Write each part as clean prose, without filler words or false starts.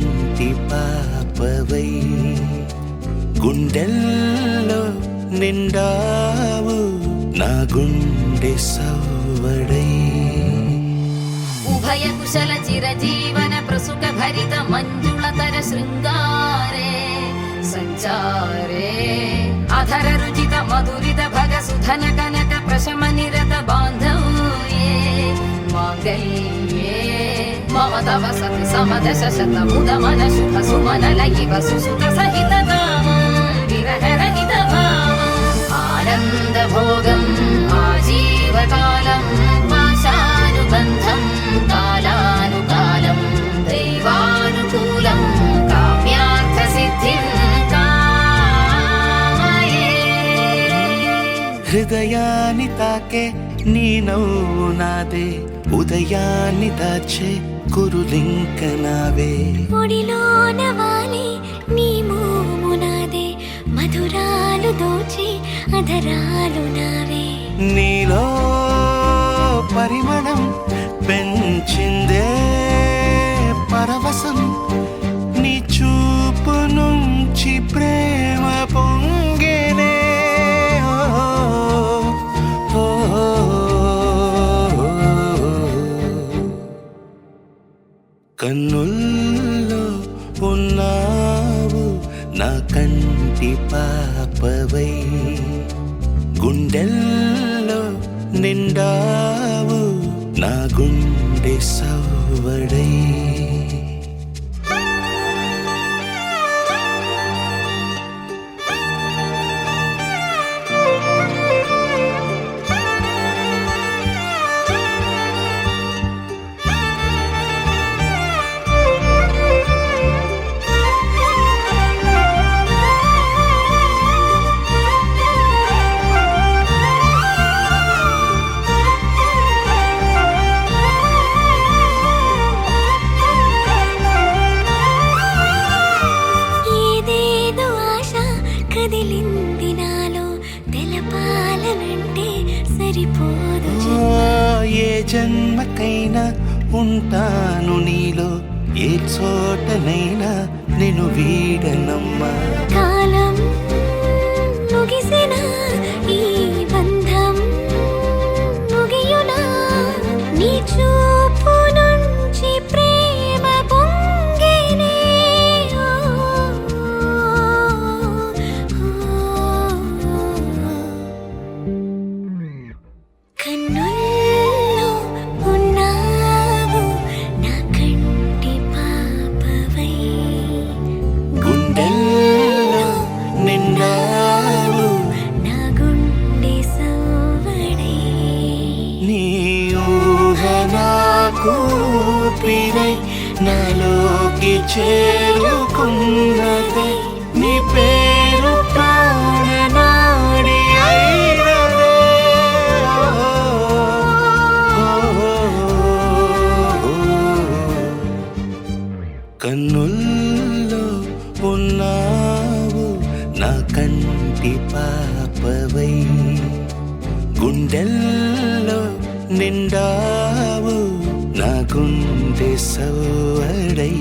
కంటి పాపవై గుండెల్లో నిండావు నా గుండె సవ్వడై ఉభయ కుశల చిరజీవన ప్రసుక భరిత మంజుళతర శృంగారే సంచారే అధర రుచిత మధురిత భగ సుధన కనక ప్రశమ నిరత బాంధవ్యే మాంగళ్యే మమ తవ సతి సమదశ శత ముదమన శుభ సుమన లయివ సుసుత సహిత కామం విరహ రహిత భావం ఆనంద భోగం ఆజీవకాలం పాశానుబంధం కాలానుకాలం దైవానుకూలం కామ్యార్థ సిద్ధిం కామయే. హృదయాన్ని తాకే నీ నవ్వు నాదే ఉదయాన్ని దాచే కురులింక నావే ఒడిలోన వాలి నీ మోము నాదే మధురాలు దోచి అధరాలు నావే నీలో పరిమళం పెంచిందే పరవశం నీ చూపు నుంచి ప్రేమ పొంగేనే కన్నుల్లో ఉన్నావు నా కంటి పాపవై గుండెల్లో నిండావు నా గుండె సవ్వడై కదిలింది నాలో తెలపాలనంటే సరిపోదు ఏ జన్మకైనా ఉంటాను నీలో ఏ చోటనైనా నేను వీడనమ్మా కాలం ముగిసిన ఈ బంధం ముగియునా నీ చూపు నుంచి ప్రేమ పొంగేనే కన్నుల్లో ఉన్నావు నా కంటి పాపవై గుండెల్లో నిండావు నా గుండె సవ్వడై నీ ఊహ నాకు ఊపిరై నాలోకి చేరుకున్నదే నీ పేరు ప్రాణనాడి అయినదే కన్నుల్లో ఉన్నావు నా కంటి పాపవై గుండెల్లో నిండావు నా గుండె సవ్వడై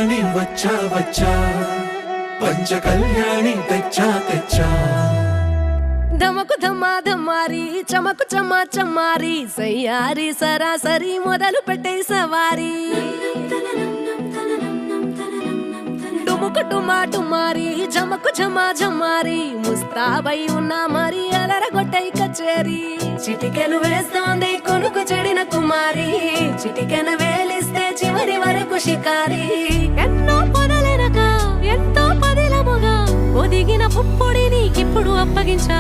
కళ్యాణి వచ్చా వచ్చా పంచ కళ్యాణి తెచ్చా తెచ్చా ధమకు ధమా ధమారి చమకు చమా చమారి సయ్యారి సరాసరి మొదలు పెట్టే సవారి డుముకు టుమా టుమారి చమకు ఝమా ఝమారి ముస్తాబై ఉన్నా మరి అలరగొట్టై కచేరి చిటికెను వేస్తోంది కొనుకు చెడిన కుమారి చిటికెను వేలిస్తే చివరి వరకు షికారి ఎన్నో పొదలెనక ఎంతో పదిలముగా ఒదిగిన పుప్పొడి నీకిప్పుడు అప్పగించా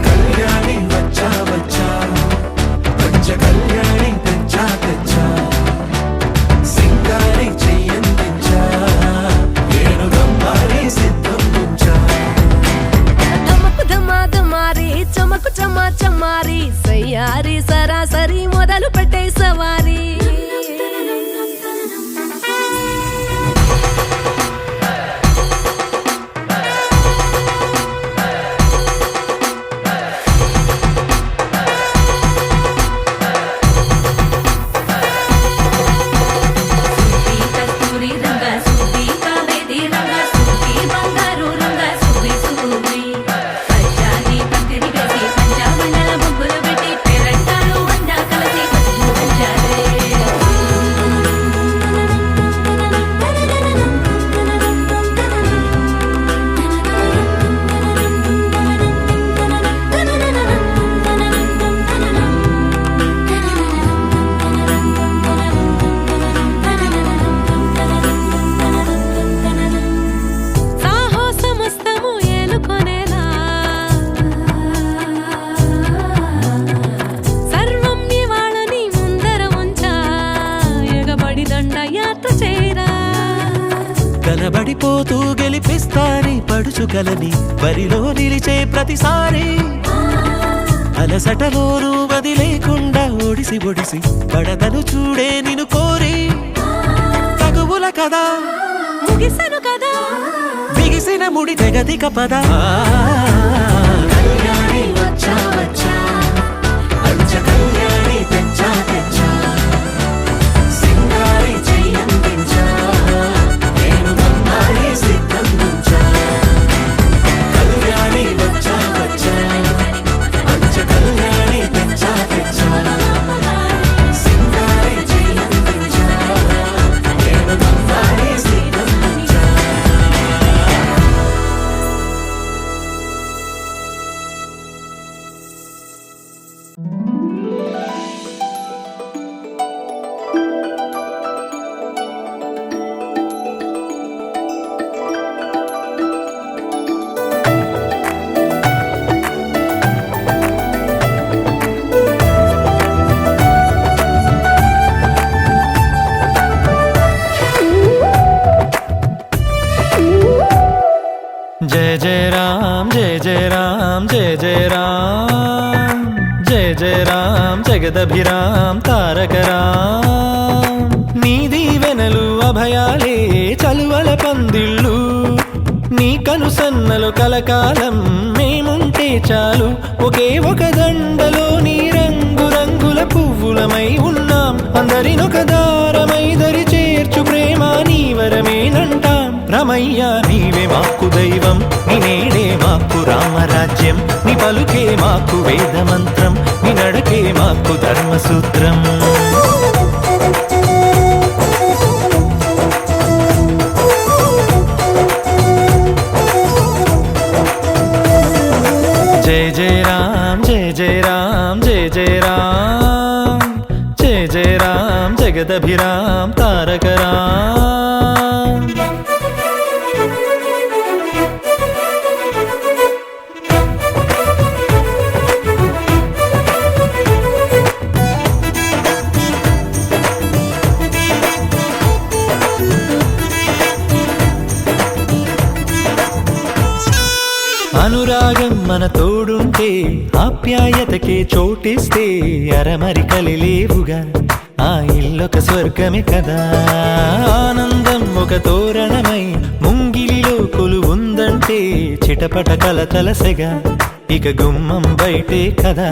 కళ్యాణి వచ్చా వచ్చా పంచ కళ్యాణి తెచ్చా తెచ్చా సింగారి చెయ్యందించా ఏను గమ్మారి సిద్ధం ఉంచా ధమకు ధమా ధమారి చమకు చమా చమారి సయ్యారి సరాసరి మొదలు పెట్టే సవారి కనబడిపోతూ గెలిపిస్తాని పడుచుకలని బరిలో నిలిచే ప్రతిసారి అలసటలోనూ వదిలేకుండా ఒడిసి ఒడిసి పడతను చూడే నిన్ను కోరి తగువుల కదా ముగిసెను కదా బిగిసిన ముడి తెగదిక పద కళ్యాణి వచ్చా వచ్చా పంచ కళ్యాణి తెచ్చా తెచ్చా సింగారి చెయ్యందించా నేను గమ్మారి సిద్ధం ఉంచా కళ్యాణి వచ్చా వచ్చా పంచ కళ్యాణి తెచ్చా తెచ్చా సింగారి చెయ్యందించా నేను గమ్మారి సిద్ధం ఉంచా जय जय राम जय जय राम जय जय राम जय जय राम जगदभिराम तारक राम నీ దీవెనలు అభయాలే చలువల పందిళ్ళు నీ కనుసన్నలు కలకాలం మేముంటే చాలు ఒకే ఒక దండలో నీ రంగు రంగుల పువ్వులమై ఉన్నాం అందరినొక దారమై దరి చేర్చు ప్రేమ నీ వరమేనంటాం రమయ్య నీవే మాకు దైవం నీ నేడే మాకు రామరాజ్యం నీ పలుకే మాకు వేద మంత్రం నీ నడకే మాకు ధర్మసూత్రం जय जय राम जय जय राम जय जय राम जय जय राम जगदभिराम तारक राम అనురాగం మన తోడుంటే ఆప్యాయతకే చోటిస్తే అరమరికలి లేవుగా ఆ ఇల్లొక స్వర్గమే కదా ఆనందం ఒక తోరణమై ముంగిలిలో కొలువుందంటే చిటపట కలతలసెగా ఇక గుమ్మం బయటే కదా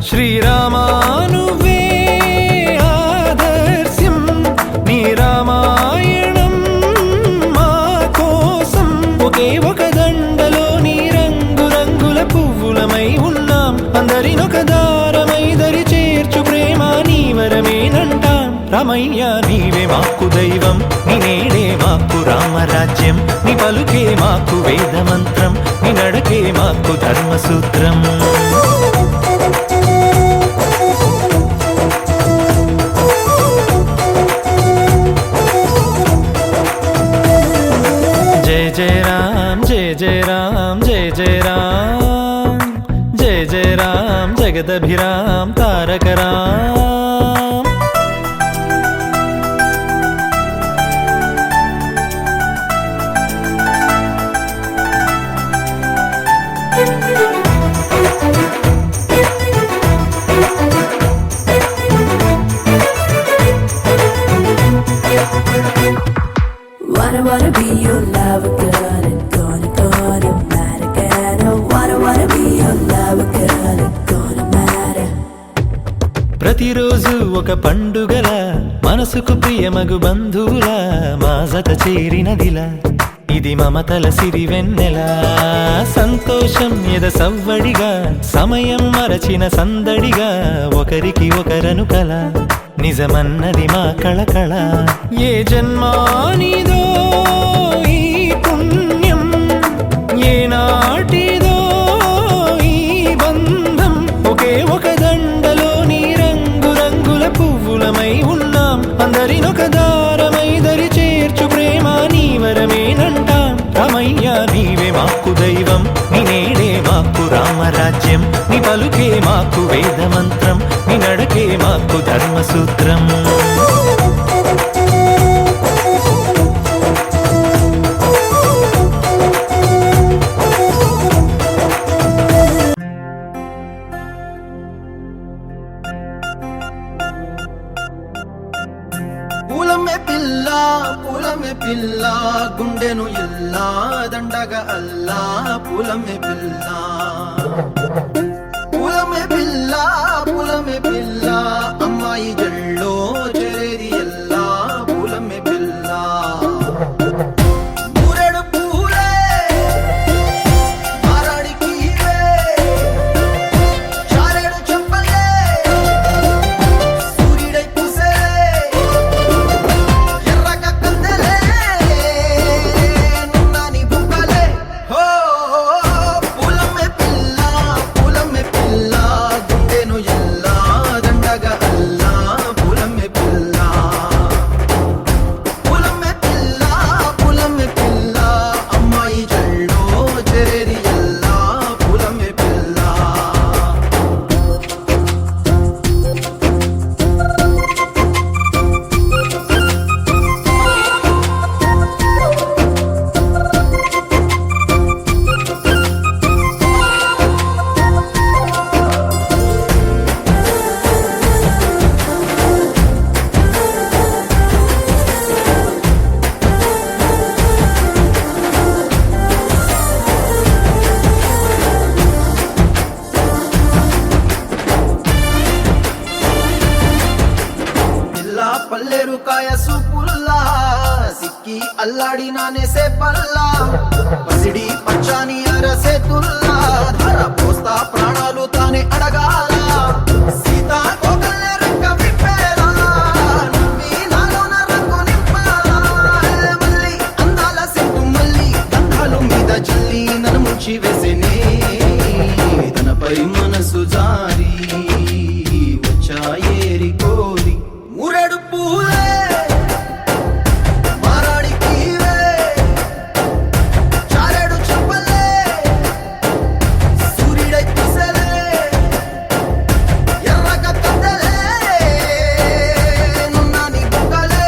శ్రీరామా నువ్వే ఆదర్శం నీ రామాయణం మా కోసం ఒకే ఒక దండలో నీ రంగు రంగుల పువ్వులమై ఉన్నాం అందరినొక దారమై దరి చేర్చు ప్రేమ నీ వరమేనంటాం రామయ్య నీవే మాకు దైవం నీ నేడే మాకు రామరాజ్యం నీ పలుకే మాకు వేదమంత్రం నీ నడకే మాకు ధర్మసూత్రం జయ జయ రామ్ జయ జయ రామ్ జయ జయ రామ్ జయ జయ రామ్ జగదభిరామ్ తారక Ram Wanna be your lover, girl, and gonna matter, girl. Oh, wanna be your lover, girl, and gonna matter. ప్రతిరోజు ఒక పండుగల మనసుకు ప్రియమగు బంధువుల మా జత చేరినదిలా ఇది మమతల సిరివెన్నెల సంతోషం ఎద సవ్వడిగా సమయం మరచిన సందడిగా ఒకరికి ఒకరను కల నిజమన్నది మా కళకళ ఏ జన్మానిదో ఈ పుణ్యం ఏ నాటిదో ఈ బంధం ఒకే ఒక దండలో నీ రంగు రంగుల పువ్వులమై ఉన్నాం అందరినొక దారమై దరి చేర్చు ప్రేమ నీ వరమేనంటాం రామయ్య నీవే మాకు దైవం నీ నేడే మాకు రామరాజ్యం నీ పలుకే మాకు వేదమంత్రం నీ నడకే మాకు ధర్మసూత్రం పూలమే పిల్ల గుండెను ఇల్లా దండగా అల్లా పూలమే పిల్ల పూలమే పిల్ల అమ్మాయి జల్లో చేరేది ఎల్లా పూలమే పిల్ల ఊరెడు పూలే మారాడికి చారేడు చెప్పలే సూర్యుడై పూసే పల్లేరు కాయ సూపుల్లా సిక్కి అల్లాడి నానేసే పల్లా పసిడి పచ్చాని అరసే తుల్లా ధర పోస్తా ప్రాణాలు తానే అడగాల సీతా కోకల్లే రెక్క విప్పేలా నవ్వి నాలోన రంగు నింపాలా మళ్ళీ అందాల సెట్టు మళ్ళీ గంధాలు మీద జల్లి నన్ను ముంచి వేసేనే తనపై మనసు జారి వచ్చాయేరి కోరి మురెడు పూలే మారాడికి చారేడు చెప్పలే సూర్యుడై పూసలే ఎర్రగా కద్దలే నున్నాని బుగ్గలే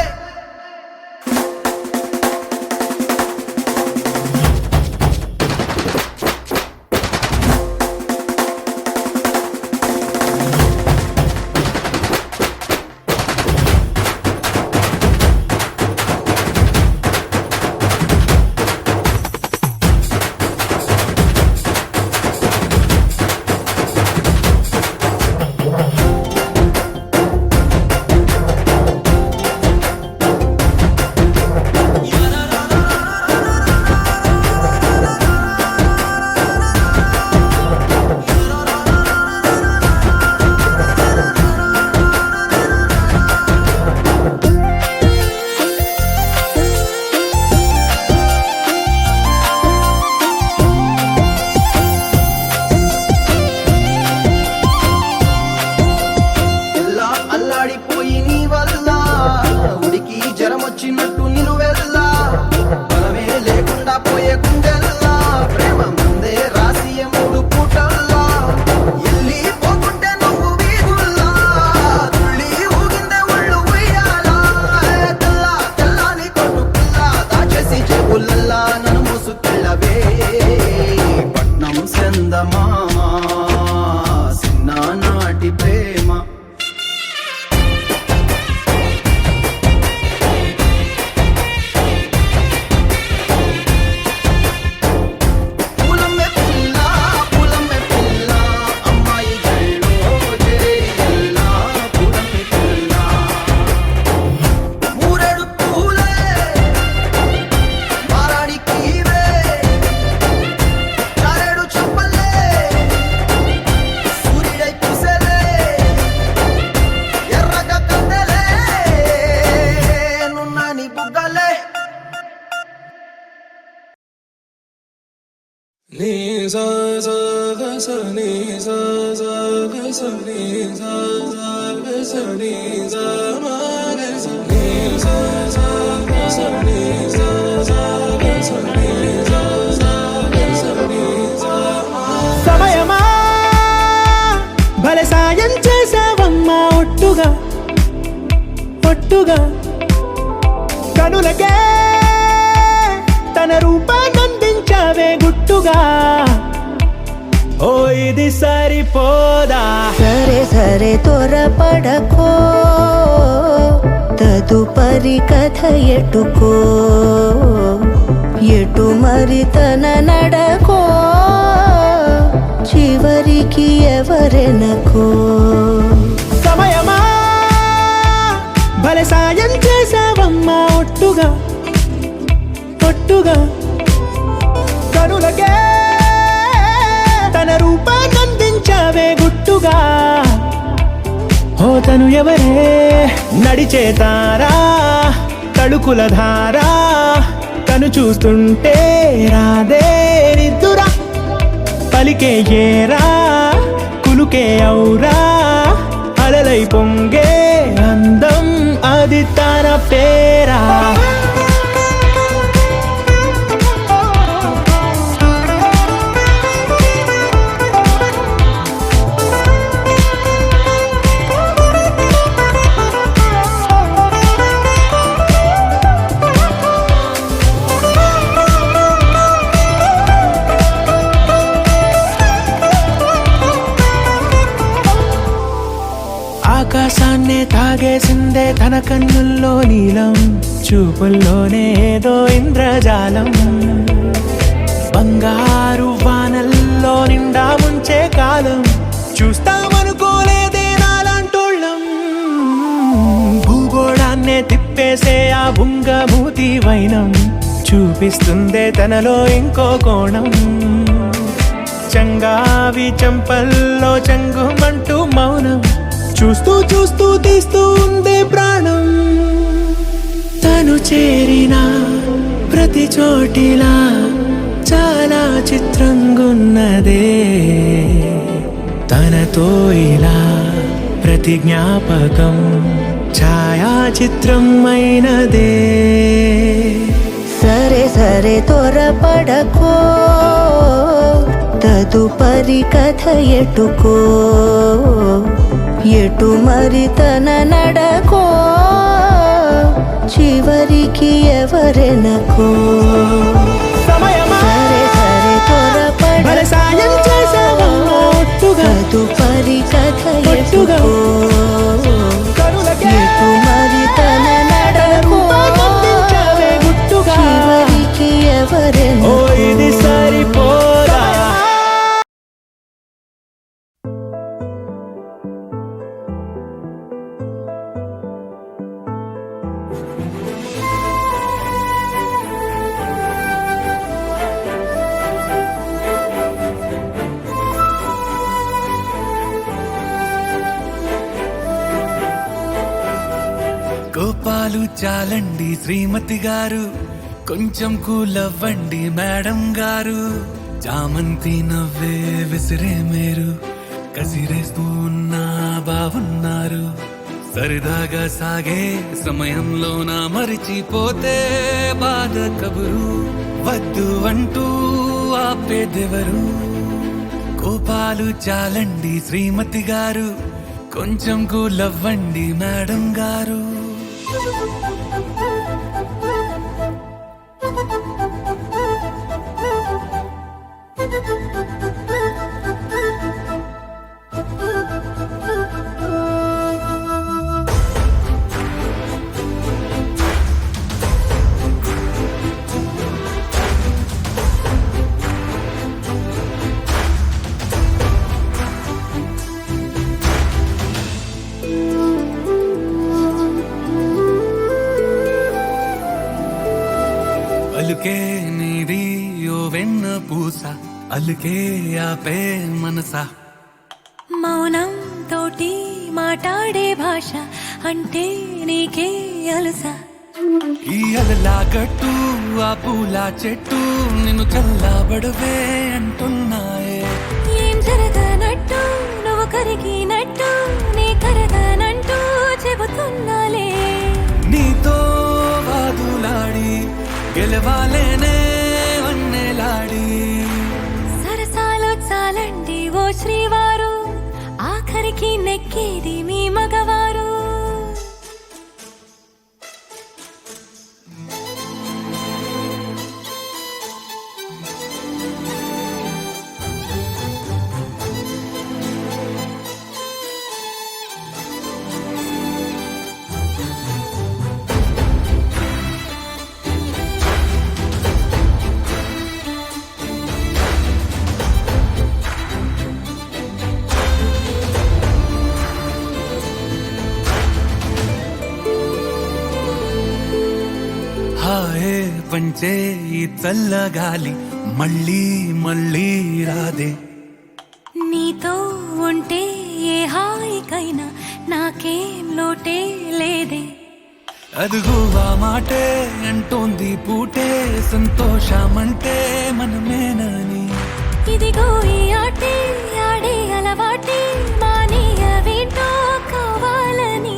గుండా పోయే గుండెల్లా ప్రేమ ముందే రాసియ 3 పూటల్లా ఎల్లి పోకుంటే నువ్వు వీధుల్లా తుళ్ళి ఊగిందే ఒళ్ళు ఉయ్యాలా తెల్లా తెల్లాని కొట్టు పిల్ల దాచేసి చెవులల్లా నన్ను మోసుకెళ్ళవే పట్నం చందమామ చిన్ననాటి ప్రేమ పూలమ్మే పిల్ల అమ్మాయి జల్లో చేరియల్లా పూలమ్మే పిల్ల మూరెడు పూలే మారాడికి ఇవే చారెడు చెప్పలే సూర్యుడై పూసలే ఎర్రగా కందలే నున్నని బుగ్గలే ni sa sa ga sa ni sa sa ga sa ni sa sa ga sa ni sa ma ga sa ni sa sa ga sa ni sa sa ga sa ni sa sa ga sa ni sa ma సమయమా భలే సాయం చేసావమ్మా ఒట్టుగా ఒట్టుగా కనులకే తన రూపాన్నందించావే గుట్టుగా ఓ ఇది సరిపోదా సరే సరే త్వరపడకో తదుపరి కథ ఎటుకో ఎటు మరి తన నడకో చివరికి ఎవరెనకో సమయమా భలే సాయం చేసావమ్మా ఒట్టుగా ఒట్టుగా కనులకే తన రూపాన్నందించావే గుట్టుగా ఓ తను ఎవరే నడిచే తారా తడుకుల ధారా తను చూస్తుంటే రాదే నిద్దురా పలికే ఏరా కులుకే ఔరా అలలై పొంగే అందం అది తన పేరా ఆకాశాన్నే తాగేసిందే తన కన్నుల్లో నీలం చూపుల్లోనే ఏదో ఇంద్రజాలం బంగారు వానల్లో నిండా ముంచే కాలం చూస్తామనుకోలేదే నాలాంటోళ్ళం భూగోళాన్నే తిప్పేసే ఆ బుంగమూతి వైనం చూపిస్తుందే తనలో ఇంకో కోణం చంగావి చంపల్లో చంగుమంటూ మౌనం చూస్తూ చూస్తూ తీస్తూ ఉందే ప్రాణం తను చేరిన ప్రతి చోటిలా చాలా చిత్రంగున్నదే తనతో ఇలా ప్రతి జ్ఞాపకం ఛాయాచిత్రం అయినదే సరే సరే త్వరపడకో తదుపరి కథ ఎటుకో ఎటు మరి తన నడకో చివరికి ఎవరెనకో సమయమా సరే సరే భలే సాయం చేసావమ్మా ఒట్టుగా తదుపరి కథ ఒట్టుగా ఎటుకో కనులకే ఎటు మరి తన నడకో రూపాన్నందించావే గుట్టుగా చివరికి ఓ ఎవరెనకో ఇది సరిపోదా కోపాలు చాలండి శ్రీమతి గారు, కొంచెం కూలవ్వండి మేడం గారు. చామంతి నవ్వే విసిరే మీరు, కసిరేస్తూ ఉన్నా బాగున్నారు. సరదాగా సాగే సమయంలో నా మరిచిపోతే బాధ కబురు వద్దు అంటూ ఆపేదెవరు కోపాలు చాలండి శ్రీమతి గారు కొంచెం కూలవ్వండి మేడం గారు అలుకే నీది ఓ వెన్న పూస అలుకే ఆపే మనసా మౌనం తోటి మాట్లాడే భాష అంటే నీకే అలుసా ఈ అలలా గట్టు ఆ పూల చెట్టు నిన్ను చల్లబడవే అంటున్నాయే ఏం జరగనట్టు నువ్వు కరిగినట్టు నీ కరగనంటూ చెబుతున్నాలే నీతో వాదులాడి గెలవాలేనే వన్నెలాడి సరసాలు చాలండి ఓ శ్రీవారు ఆఖరికి నెక్కేది మీ మగవారు హాయే పంచే ఈ చల్లగాలి మళ్ళీ మళ్ళీ రాదే నీతో ఉంటే ఏ హాయికైనా నాకేం లోటే లేదే అదుగు ఆ మాటే అంటోంది పూటే సంతోషమంటే మనమేనని ఇదిగో ఈ ఆటే ఆడే అలవాటే మానేయవేంటో కావాలని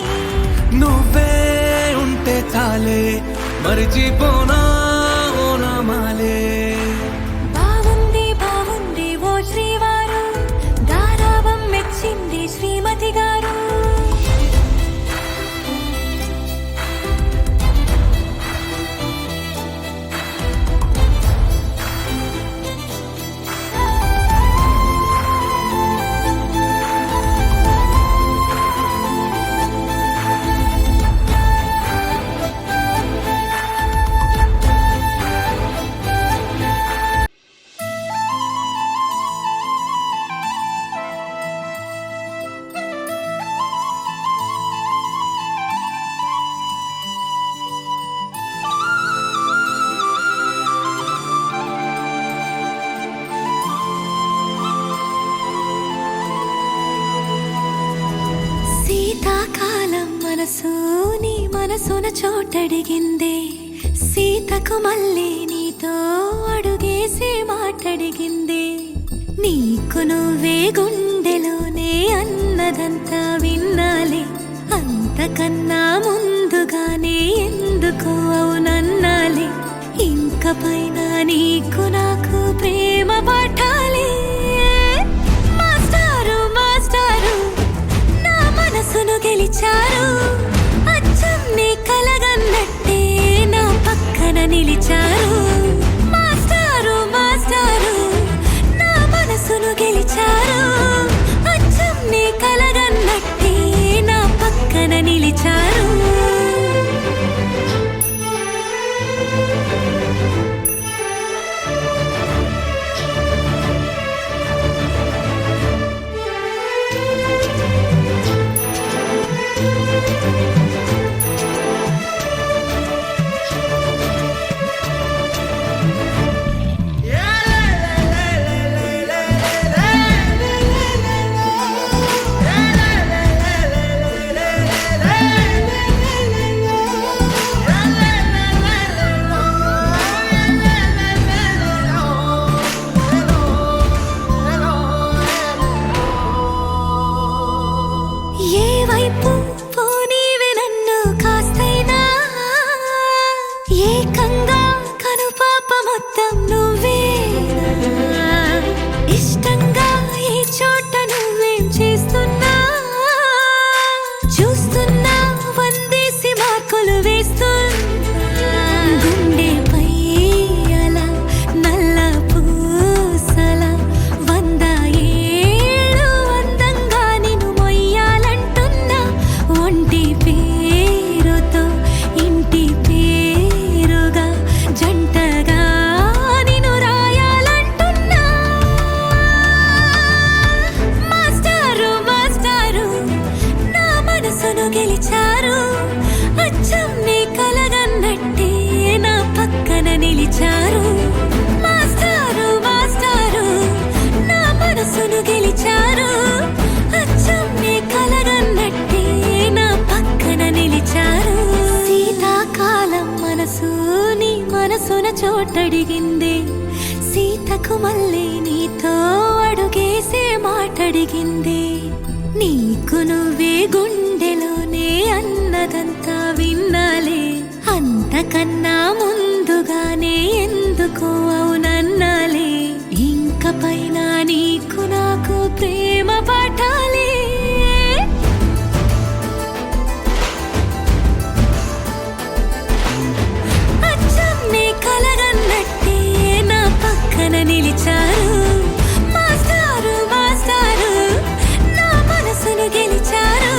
నువ్వే ఉంటే చాలే మరిచిపోనా ఓ నామాలే బాగుంది బాగుంది ఓ శ్రీవారు గారాబం మెచ్చింది శ్రీమతి గారు శీతాకాలం మనసు నీ మనసున చోటడిగిందే సీతకు మళ్ళీ నీతో అడుగేసి మాటడిగిందే నీకు నువ్వే గుండెలోనే అన్నదంతా విన్నాలే అంతకన్నా ముందుగానే ఎందుకు అవునన్నాలే ఇంక పైన నీకు నాకు ప్రేమ పాఠాలే మాస్టారు మాస్టారు నా మనసును గెలిచారు అచ్చం నీ కలగన్నట్టే నా పక్కన నిలిచారు మాస్టారు మాస్టారు నా మనసును గెలిచారు అచ్చం నీ కలగన్నట్టే నా పక్కన నిలిచారు కనుపాప మొత్తం నువ్వే ఇష్టంగా ఈ చోట నువ్వేం చేస్తున్నా చూస్తున్నా వందేసి మార్కులు వేస్తున్నా గుండెపై అలా నల్ల పూసల 100 ఏళ్ళు అందంగా నిన్ను మొయ్యాలంటున్నా ఒంటి పేరుతో ఇంటి పేరుగా జంటగా నిన్ను రాయాలంటున్నా మాస్టారు మాస్టారు నా మనసును గెలిచారు అచ్చం నీ కలగన్నట్టే నా పక్కన నిలిచారు మాస్టారు మాస్టారు నా మనసును గెలిచారు అచ్చం నీ కలగన్నట్టే నా పక్కన నిలిచారు శీతాకాలం మనసు నీ మనసున చోటడిగింది సీతకు మళ్ళీ నీతో అడుగేసే మాటడిగింది నీకు నువ్వే గుండెలోనే అన్నదంతా విన్నాలే అంతకన్నా ముందుగానే ఎందుకు అవునన్నాలే ఇంక పైన నీకు నాకు ప్రేమ పాఠాలే అచ్చం నీ కలగన్నట్టే నా పక్కన నిలిచారు మాస్టారు మాస్టారు నా మనసును గెలిచారు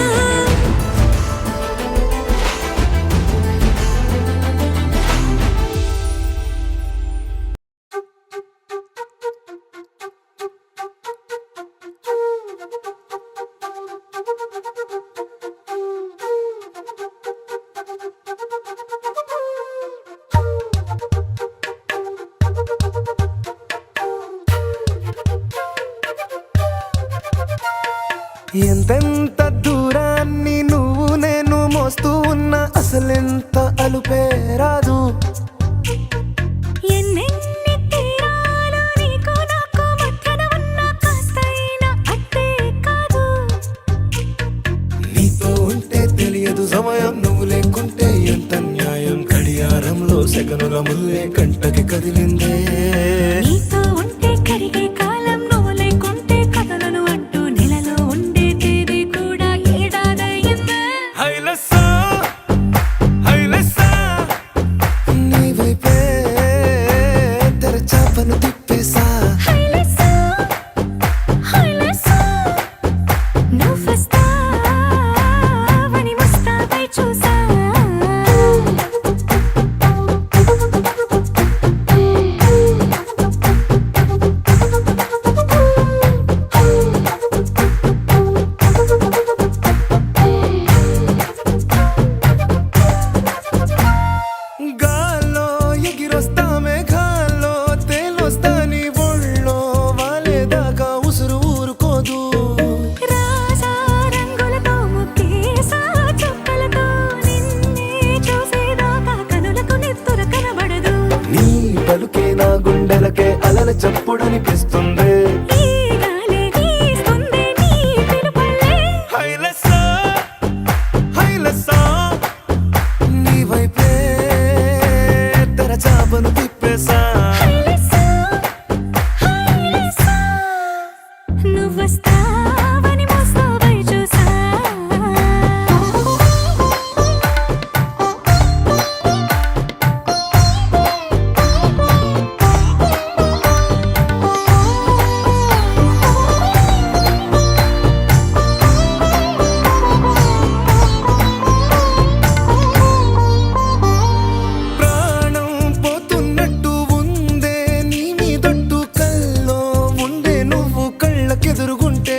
ఎంతెంత దూరాన్ని నువ్వు నేను మోస్తూ ఉన్నా అసలెంత అలుపే రాదు ఎన్నెన్ని తీరాలు నీకు నాకు మధ్యన ఉన్న కాస్తైనా అట్టే కాదు నీతో ఉంటే తెలియదు సమయం నువ్వు లేకుంటే ఎంత న్యాయం గడియారంలో సెకనుల ముల్లే కంటకి కదిలిందే నీతో ఉంటే కరిగే కాలం నువ్వు లేకుంటే కథలను అంటూ నెలలో ఉండే తేదీ కూడా ఏడాదయ్యిందే హైలెస్సా హైలెస్సా నీ వైపే తెరచాపను తిప్పేసా హైలెస్సా హైలెస్సా నువ్వొస్తావని ముస్తాబై చూసా గాల్లో ఎగిరొస్తా మేఘాల్లో తేలొస్తా నీ ఒళ్ళో వాలేదాకా ఉసురు ఊరుకోదు రాజా రంగులతో ముక్కేసా చుక్కలతో నిన్నే చూసేదాకా కనులకు నెత్తుర కనబడదు నీ పలుకే నా గుండెలకే అలల చప్పుడనిపిస్తుంది ఈ గాలి వీస్తుంది నీ పిలుపులే హైలెస్సా హైలెస్సా నీ వైపే తెరచాపను తిప్పేసా హైలెస్సా హైలెస్సా నువ్వొస్తావని ముస్తాబై చూసా ప్రాణం పోతున్నట్టు ఉందే నీ మీదొట్టు కల్లో ఉండే నువ్వు కళ్ళకెదురుగుంటే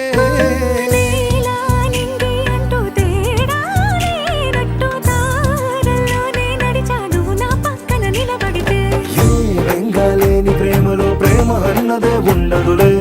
నీలా నింగి అంటూ తేడా లేనట్టు తారల్లోనే నడిచా నువ్వు నా పక్కన నిలబడితే ఏ బెంగాలేని ప్రేమలో ప్రేమ అన్నదే ఉండదులే